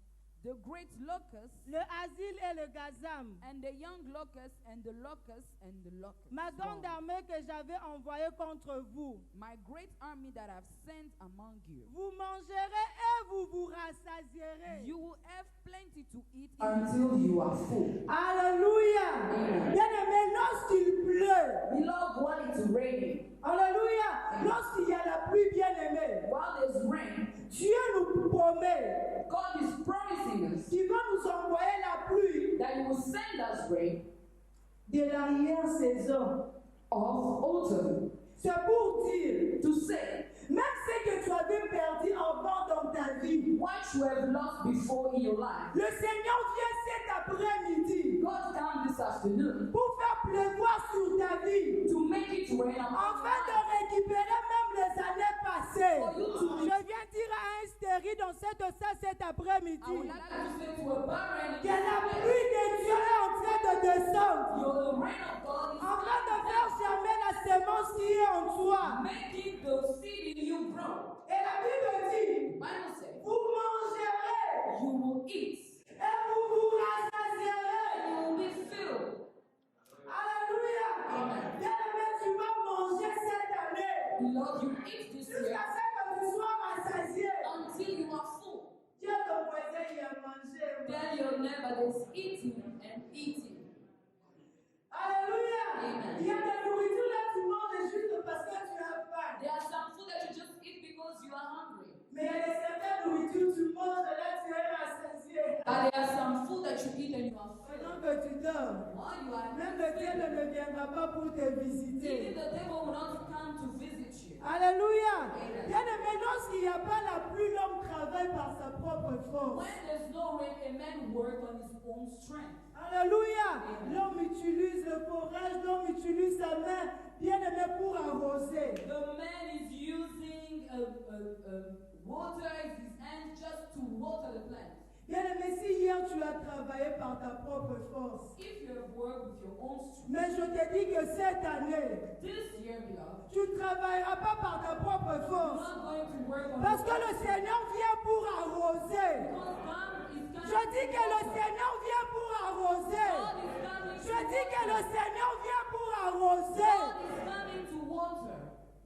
the great locust, le asile et le gazam. and the young locust, and the locust, and the locust. Ma grande armée que j'avais envoyée contre vous. My great army that I've sent among you. Vous mangerez et vous vous rassasierez. You will have plenty to eat until you are full. Alléluia. Bien-aimé, lorsqu'il pleut, Beloved, while it's raining, alléluia, lorsqu'il y a la pluie, bien-aimé, while there's rain, Dieu nous promet God is promising us qu'il va nous envoyer la pluie that He will send us rain de l'arrière-saison. of autumn C'est pour dire, to say même ce que tu avais perdu avant dans ta vie, what you have lost before in your life. le Seigneur vient cet après-midi God come this afternoon pour faire pleuvoir sur ta vie, to make it rain upon your afin de life. récupérer même les années passées. For you to- Je viens dire à un stérile dans cette salle cet I would après-midi like Like to say to a barren, que la pluie de Dieu est en train de descendre, the rain of God is afin de coming faire germer la sémence qui est en toi. down, making the seed in you grow. Et la Bible dit, Bible says, vous mangerez you will eat et vous vous rassasierez. and you will be filled. Alléluia. Amen. Bien-aimé, tu vas manger cette année Lord, you eat this year jusqu'à ce que tu sois rassasié. until you are full. Dieu ton voisin, il a mangé. Tell your neighbor there's eating and eating. Alléluia. Amen. Il y a des nourritures là, tu manges juste parce que tu as faim. There are some food that you just eat because you are hungry. Mais il y a des certaines nourritures, tu manges là, tu es rassasié. But there are some food that you eat and you are full. Pendant que tu dors, While you are même le ciel filled, ne viendra pas pour te even visiter. the devil will not come to visit you. Alléluia. Amen. Bien aimé, lorsqu'il n'y a pas la pluie, l'homme travaille par sa propre propre force. When there's no rain, a man works on his own strength. Alléluia. L'homme utilise le forage, l'homme utilise sa main, bien aimé, pour arroser. The man is using water in his hands just to water the plant. Bien aimé, si hier tu as travaillé par ta propre force, If you have worked with your own strength, mais je te dis que cette année, this year, beloved, tu ne travailleras pas par ta propre you're force. not going to work on Parce que your le Seigneur vient pour arroser. Because God is coming. Je dis que le Seigneur vient pour arroser. God is coming Je to dis que le water. Seigneur vient pour arroser. God is coming to water.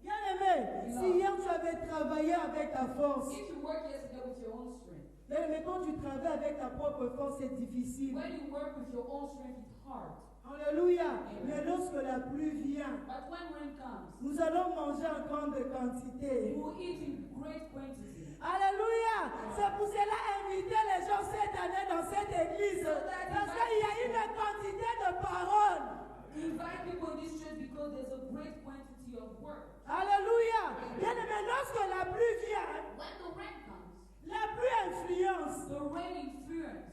Bien aimé, si hier tu avais travaillé avec ta force, If you work yesterday with your own strength, bien aimé, quand tu travailles avec ta propre force, c'est difficile. when you work with your own strength, it's hard. Alléluia. Mais lorsque la pluie vient, But when rain comes, nous allons manger en grande quantité. you will eat in great quantity. Alléluia. C'est pour cela inviter les gens cette année dans cette église. Parce qu'il y a une quantité de paroles. Invite people in this church because there's a great quantity of work. Alléluia. Bien aimé, lorsque la pluie vient, When the rain comes, la pluie influence. the rain influence.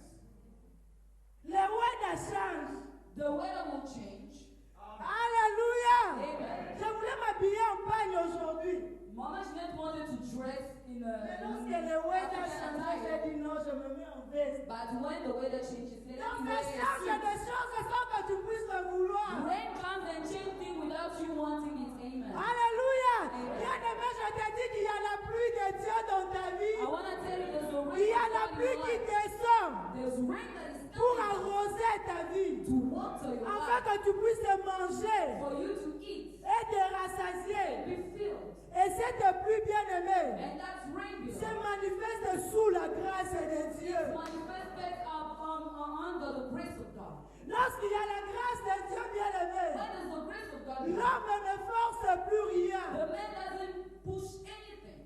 Les weather changent. The weather will change. Alléluia. Amen. Je voulais m'habiller en pagne aujourd'hui. Mama Jeanette wanted to dress in Mais a lorsque le weather African change, j'ai attire. dit non, je me mets en veste. But when the weather changes, let Donc, me ça wear a change suit. des choses sans que tu puisses le vouloir. Rain comes and changes things without you wanting it. Amen. Alléluia. Bien-aimé, je te dis qu'il y a la pluie de Dieu dans ta I vie. want to tell you there's a rain Il y a la that's pluie coming qui in your life. descend There's rain that is pour coming arroser ta vie. to water your Afin life que tu puisses manger for you to eat et te rassasier. and be filled. Et cette pluie, bien-aimée, And that's rain, se beloved. manifeste sous la grâce de Dieu. Manifested under the grace of God. Lorsqu'il y a la grâce de Dieu, bien-aimé, When there's the grace of God, l'homme ne force plus rien. the man doesn't push anything.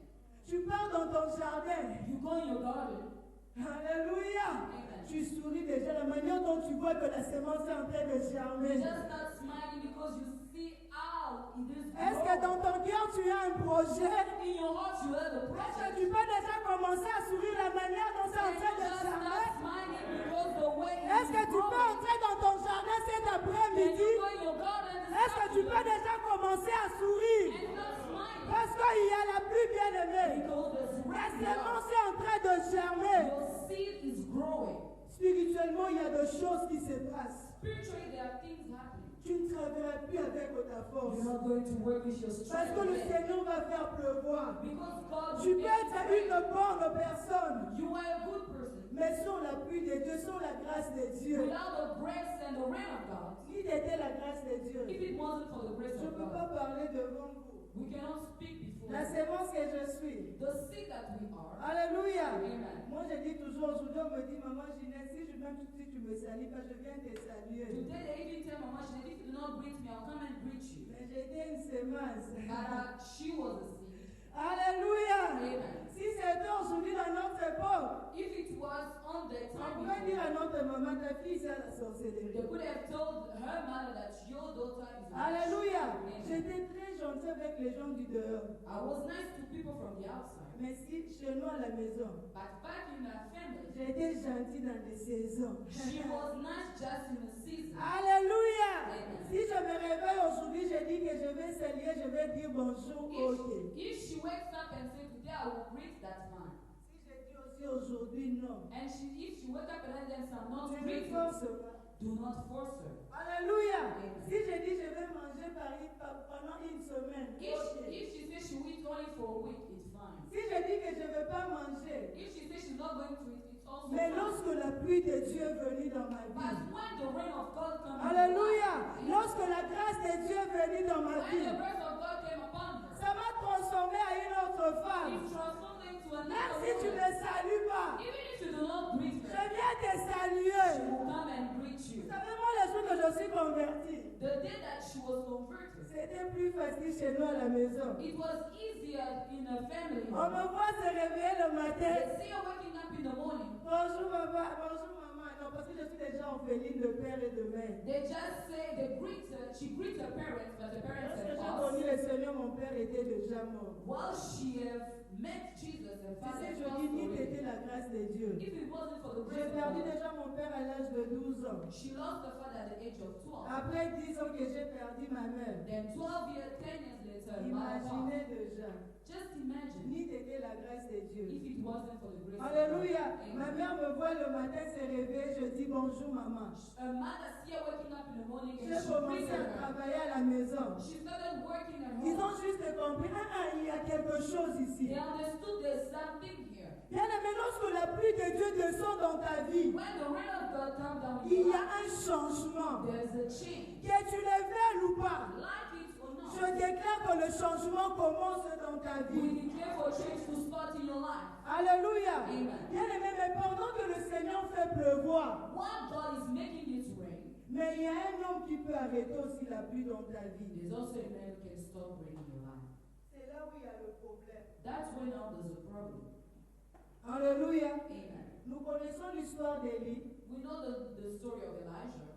Tu pars dans ton jardin. You go in your garden. Alléluia. Amen. Tu souris déjà la manière dont tu vois que la semence est en train de You germer. just start smiling because you see how it is Est-ce que dans growing. ton cœur tu as un projet? In your heart you have a Est-ce que project. tu peux déjà commencer à sourire la manière dont c'est en And train you de just germer? start smiling because the way it Est-ce is que tu peux growing. entrer dans ton jardin cet And après-midi? you go in your garden and Est-ce que start tu peux to- déjà commencer à sourire? and start smiling Parce qu'il y a la pluie, bien-aimée. because there's La rain. semence est en train de germer. Your seed is growing. Spirituellement, il y a des choses qui se passent. Spiritually, there are things happening. Tu ne travailleras plus avec ta force. You're not going to work with your Parce que le strength. Seigneur va faire pleuvoir. Because God Tu will peux make être it rain. une bonne personne, You are a good person. mais sans la pluie de Dieu, sans la grâce de Dieu. Without the grace and the rain of God, Ni d'être la grâce de Dieu. if it wasn't for the grace Je ne of peux pas God, parler devant vous. we cannot speak before La you. sémence que je suis. The seed that we are. Alléluia. Amen. Moi, je dis toujours, aujourd'hui, on me dit, maman Ginette, si tu me salues pas, je viens te saluer. Today they even tell Mama Jeanette, if you do not greet me, I'll come and greet you. Mais j'ai été une sémence. But she was a seed. Alléluia. Amen. Si c'était aujourd'hui dans notre époque, If it was on the on time pourrait dire before, à notre maman, ta fille, c'est la they sorcellerie. could have told her mother that your daughter is a witch. Alléluia. Amen. J'étais très gentille avec les gens du dehors. I was nice to people from the outside. Mais si chez nous à la maison, But back in her family, j'ai été gentille dans des saisons. she was not just in a season. Alléluia. Amen. Si je me réveille aujourd'hui, je dis que je vais saluer, je vais dire bonjour, ok. If she wakes up and says, today I will greet that man. Si je dis aussi aujourd'hui non, And if she wakes up and then says, I'm not tu ne greeting, forces pas. do not force her. Alléluia. Amen. Si je dis je vais manger pendant une semaine, ok. If she says she will eat only for a week, it's fine. Si je dis que je ne vais pas manger, If she says she's not going to eat, it's also mais fine. lorsque la pluie de Dieu est venue dans ma But vie, when the rain of God comes, alléluia, lorsque la grâce de Dieu est venue dans ma when vie, the grace of God came upon her, ça m'a transformée à une autre it femme. transformed her into Même another si tu ne woman. me salues pas, Even if you do not greet je her, viens te she saluer. will come and greet you. Vous savez, moi, le jour que je suis convertie, The day that she was converted, c'était plus facile chez nous à la maison. it was easier in a family. On me voit se réveiller le matin. They see her waking up in the morning. Bonjour papa, bonjour maman. Non, parce que je suis déjà orpheline de père et de mère. They just say, they greet her, she greets her parents, but the parents Lorsque have j'ai passed. connu le Seigneur, mon père était déjà mort. While she have make Jesus a Si father je just dis ni for t'était him. la grâce de Dieu. If it wasn't for the J'ai grace of perdu God, déjà mon père à l'âge de 12 ans. she lost her father at the age of 12. Après 10 ans que j'ai perdu ma mère. Then 12 years, 10 years later, my Imaginez God, déjà. just imagine Ni t'était la grâce de Dieu. if it wasn't for the grace Alléluia. of God. Ma Amen. mère me voit le matin se réveiller. Je dis bonjour maman. A mother see her waking up in the morning and J'ai she commencé greeted à her. travailler à la maison. She started working at Ils home. ont juste compris. Il y a quelque chose ici. They understood there's something here. Bien aimé, lorsque la pluie de Dieu descend dans ta vie, When the rain of God comes down in il your y a life, un changement. there's a change. Que tu le veuilles ou pas, Like it or not, je déclare que le changement commence dans ta we vie. declare for change to start in your life. Alléluia. Amen. Bien aimé, mais pendant que le Seigneur fait pleuvoir, While God is making it rain, mais il y a un homme qui peut arrêter aussi la pluie dans ta vie. there's also a man who can stop rain in your life. C'est là où il y a le problème. That's when now there's a problem. Alléluia. Amen. Nous connaissons l'histoire d'Élie. We know the story of Elijah.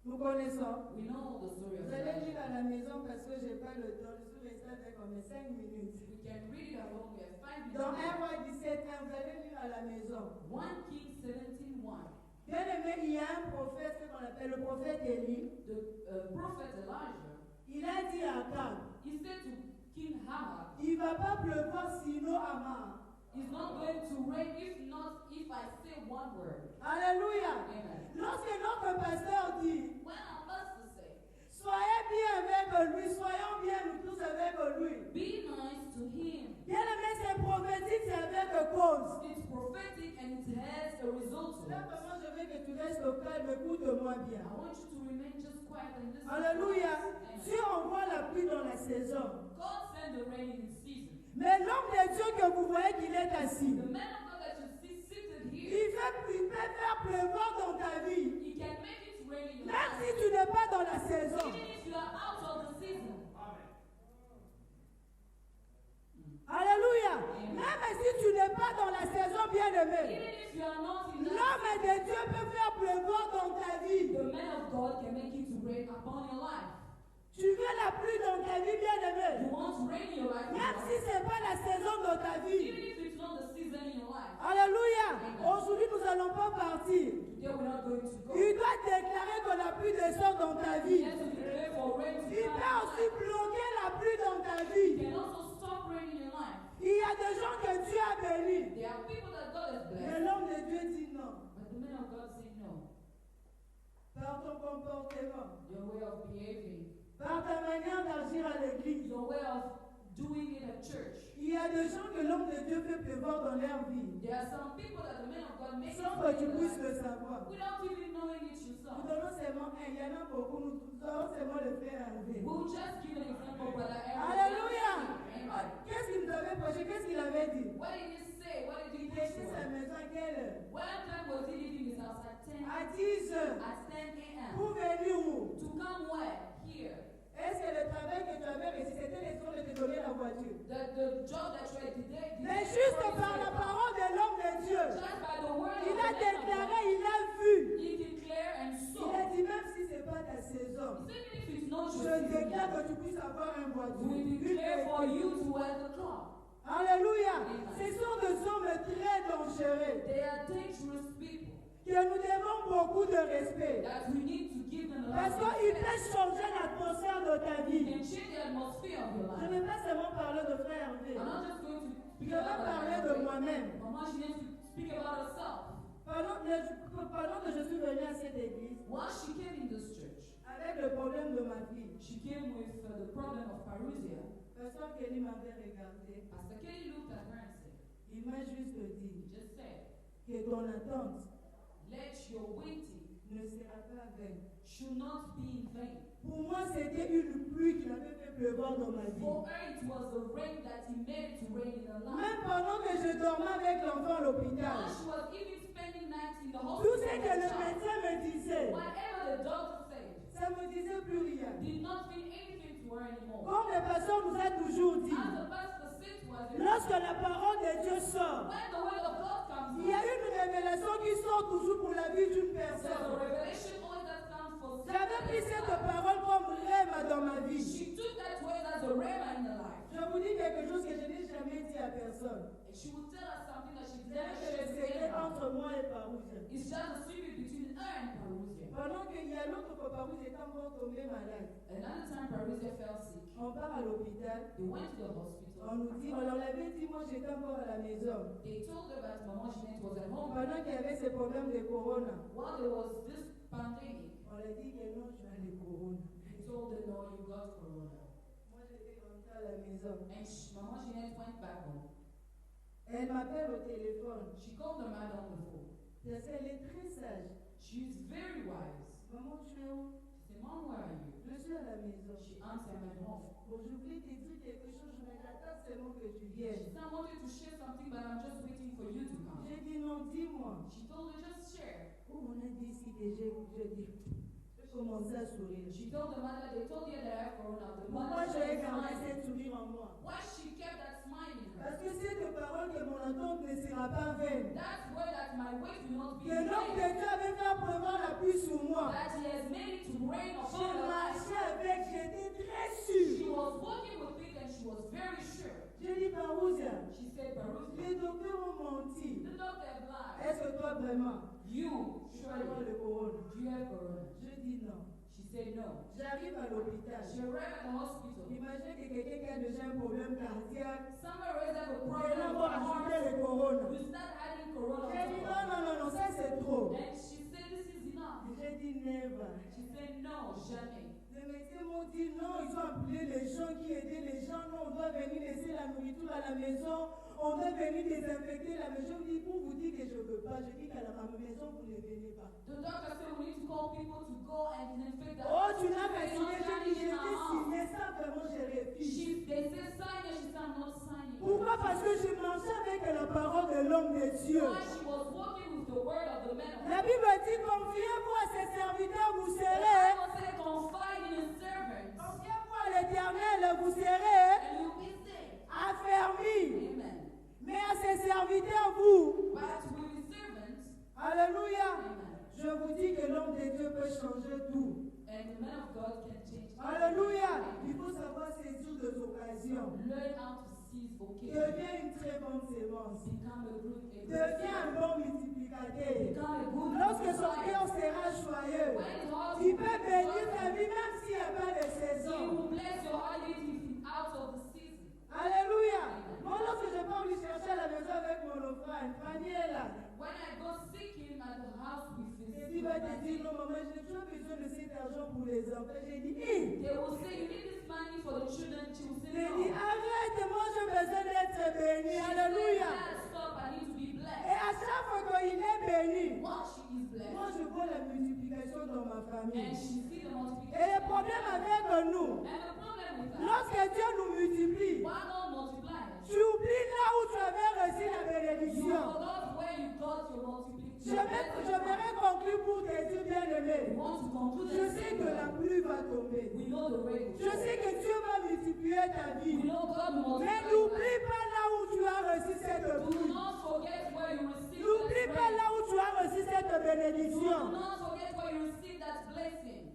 Nous connaissons. We know the story of Vous allez lire Elijah. à la maison parce que je n'ai pas le temps. Je suis restée avec comme 5 minutes. We can read it at home. We have 5 Dans 1 minutes. roi 17, vous allez lire à la maison. 1 King 17:1. Bien aimé, il y a un prophète, ce qu'on appelle le prophète Élie. The prophet Elijah, Il a dit à Akab, he said to King Ahab, il ne va pas pleuvoir sinon à Mar. it's not going to rain if I say one word. Alléluia. Amen. Lorsque notre pasteur dit, When I'm about to say, soyez bien avec lui, soyons bien nous tous avec lui. be nice to him. Bien aimé, c'est prophétique, c'est avec cause. It's prophetic and it has a result to Là, it. vraiment, je veux que tu restes au calme, écoute-moi bien. I want you to remain just quiet and listen. Alléluia. Amen. Dieu envoie la pluie dans la saison. God sent the rain in season. Mais l'homme de Dieu que vous voyez qu'il est assis, The man of God that you see seated il here, peut faire pleuvoir dans ta vie. he can make it rain in your Même life. si tu n'es pas dans la saison. Even if you are out of the season. Alléluia. Même si tu n'es pas dans la saison, bien Even aimé. if you are not in that L'homme de Dieu peut faire pleuvoir dans ta vie. the man of God can make it rain upon your life. Tu veux la pluie dans ta vie, bien You aimé. want rain in your life. Même si ce n'est pas la saison dans ta Even vie. if it's not the season in your life. Alléluia. Aujourd'hui, nous n'allons pas partir. Today we're not going to go. Il doit déclarer que la pluie descend dans ta You vie. have to declare for rain to Il come in peut your aussi life. bloquer la pluie dans ta You vie. can also stop rain in your life. Il y a des gens que Dieu a bénis. There are people that God has Mais blessed. l'homme de Dieu dit non. But the man of God say no. Par ton comportement, Your way of behaving. par ta manière d'agir à l'église. Your way of doing it at church. Il y a des gens que l'homme de Dieu fait pleuvoir dans leur vie. There are some people that the man of God makes Sans it que rain tu in their puisses life le savoir. without even knowing it Nous yourself. donnons seulement un. Il y en a beaucoup. Nous donnons seulement le frère Hervé. We'll just give an example, brother Aaron. Alléluia. Amen. Qu'est-ce qu'il nous avait prêché? Qu'est-ce qu'il avait dit? What did he say? What did he Il preach laissait sa for? maison à quelle heure? What time was he leaving his house? At 10 À 10 heures. At 10 a.m. Pour venir où? To come where? Here. Est-ce que le travail que tu avais réussi, c'était l'histoire de te donner la voiture? The job that you had today. Mais juste par la parole de l'homme de Dieu, Just by the word il of a the man of déclaré, God, il a vu. he declared and Il saw. a dit, même si ce n'est pas ta saison, Even if it's not je your déclare season, que tu puisses avoir un voiture. we declare for you to wear the cloth. Alléluia. Amen. Ce sont des hommes très dangereux They are dangerous people que nous devons beaucoup de respect. that we need to give them a lot Parce of qu'il respect. peut changer l'atmosphère de ta You vie. can change the atmosphere of your Je ne life. vais pas seulement parler de frère Hervé. I'm not just going to speak Je vais about parler de moi-même. Mama, she needs to speak about herself. Pendant que je suis venue à cette église, Once she came in this church, avec le problème de ma fille, she came with the problem of parousia. Pasteur Kelly m'avait regardé. Pastor Kelly looked at her and said, Il m'a juste dit he just said, que ton attente let your waiting ne sera pas vaine. should not be in vain. Pour moi, c'était une pluie qui m'avait fait pleuvoir dans ma vie. For her, it was the rain that he made to rain in her life. Même pendant que je dormais avec l'enfant à l'hôpital, While she was even spending nights in the tout ce hospital, que le médecin me disait, whatever the doctor said, ça ne me disait plus rien. did not mean anything to her anymore. Comme le pasteur nous a toujours dit, As the pastor said to us, lorsque la parole de Dieu sort, when the word of God comes, il y a une révélation qui sort toujours pour la vie d'une there's a personne. revelation always that comes for J'avais pris cette parole comme rêve dans ma vie. She took that word as a rhema in her life. Je vous dis quelque chose que je n'ai jamais jamais dit à personne. And she would tell us something that she's C'est never que shared le with secret anyone. entre moi et Parousia. It's just a secret between her and Perusia. Pendant qu'il y a l'autre que Parousia est encore tombé malade, Another time Perusia fell sick. on part à l'hôpital. They went to the hospital. On nous dit, on leur avait dit, moi j'étais encore à la maison. They told her that Maman Jeanette was at home. Pendant qu'il y avait ce problème de corona, While there was this pandemic, on a dit que non, tu as le corona. they told her, no, you got corona. Moi j'étais rentrée à la maison. And Maman Jeanette went back home. Elle m'appelle au téléphone. She called the mother on the phone. Parce qu'elle est très sage. She's very wise. Maman, tu es où? She said, Mom, where are you? Je suis à la maison. She answered, I'm at home. Bon, je voulais te dire quelque chose, mais j'attends seulement que tu She viennes. said, I wanted to share something, but I'm just waiting for you to come. J'ai dit non, dis-moi. She told her, just share. Oh, on a dit ici que j'ai commencé à sourire. She told the mother, they told her that I have corona. The Pourquoi mother j'ai started gardé smiling. ce sourire en moi? Why she kept that smile in her? Parce que cette parole que mon entente ne sera pas vaine. That's where that my weight will not be Que l'homme de vain. Dieu avait fait prévoir la pluie sur moi. That he has made it to rain Je upon her life. marchais avec, j'étais très She sûre. was walking with it and she was very sure. J'ai dit, Parousia, She said, Perusia, les docteurs ont menti. the doctor have lied. Est-ce que toi vraiment, You, tu vas avoir surely, le corona? do you have corona? Je dis non. She said no. J'arrive à l'hôpital. She arrived at the hospital. Imaginez que quelqu'un qui a déjà un problème cardiaque, Somebody raised up a et problem là, with on her va heart. ajouter le corona. You start adding corona. J'ai dit to non, it. non, non, non, ça c'est trop. And she said, this is enough. J'ai dit never. She said, no, jamais. Les médecins m'ont dit non, ils ont appelé les gens qui aidaient les gens. Non, on doit venir laisser la nourriture à la maison. On doit venir désinfecter la maison. Je dis pour vous dire que je ne veux pas. Je dis qu'à la maison, vous ne venez pas. The doctor said we need to call people to go and disinfect the Oh, tu n'as house. pas signé. Je dis, je vais signer ça. Vraiment, je refuse. They said sign it. She said I'm not signing. Pourquoi? Parce que je marchais avec la parole de l'homme de Dieu. Why? She was walking with the word of the man of La God. Bible dit, confiez-vous à ses serviteurs, vous The serez. Bible said confide in his servants Confiez-vous à l'Éternel, vous serez and you'll be saved. affermis. Amen. Mais à ses serviteurs, vous. But with his servants, Alléluia. amen. Je vous dis que l'homme de Dieu peut changer tout. And the man of God can change. Alléluia. Il faut savoir saisir des occasions. Learn how to seize occasions. Deviens une très bonne sémence. Become a good Deviens un bon multiplicateur. Become a good Lorsque son multiplier. cœur sera joyeux, When his heart il will peut be bénir joyful, ta vie même s'il n'y a pas de he saison. will bless your heart even if it's out of the season. Alléluia. Moi, lorsque je pars lui chercher à la maison avec mon offrande, Fanny est là. When I go seek him at the house with Et his il va te dire, non, maman, j'ai toujours besoin de cet argent pour les enfants. J'ai dit, they will say, you need this money for the children. She will say, j'ai dit, no. arrête, moi j'ai besoin d'être béni. Alléluia. Stop, I need to be Et blessed. à chaque fois qu'il est béni, Once she is blessed, moi je vois la multiplication dans ma and famille. she sees the Et multiplication. le problème avec nous, And the problem with that, lorsque Dieu nous multiplie, why not multiply? tu oublies là où tu avais reçu la You bénédiction. forgot where you got your multiplication. Je vais conclure pour te dire, bien-aimé. We want to conclude Je and sais say que la pluie va tomber. we know the rain. Je sais que Dieu va multiplier ta We vie. know God will Mais multiply. n'oublie pas là où tu as reçu cette Do pluie. not forget where you received N'oublie that pas rain. là où tu as reçu cette Do bénédiction. not forget where you received that blessing.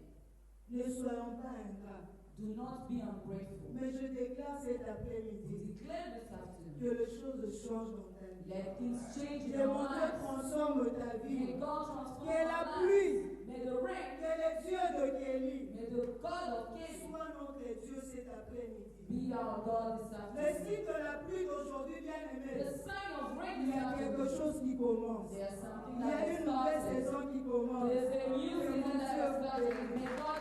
Ne soyons pas ingrats. Do not be ungrateful. Mais je déclare cet We après-midi declare this afternoon. que les choses changent dans ta vie. Let things change in Que our mon Dieu lives. transforme ta May vie. God transform Que la our lives. pluie, May the rain, que les dieux de Kéli may the God of Cain soient notre Dieu cet après-midi. be our God this Le afternoon. signe de la pluie d'aujourd'hui, bien The aimé, sign of rain il this y a quelque afternoon. chose qui commence. There's something Il y that a has une nouvelle started. saison qui commence. There's a new Que mon season that has Dieu started. bénisse. May God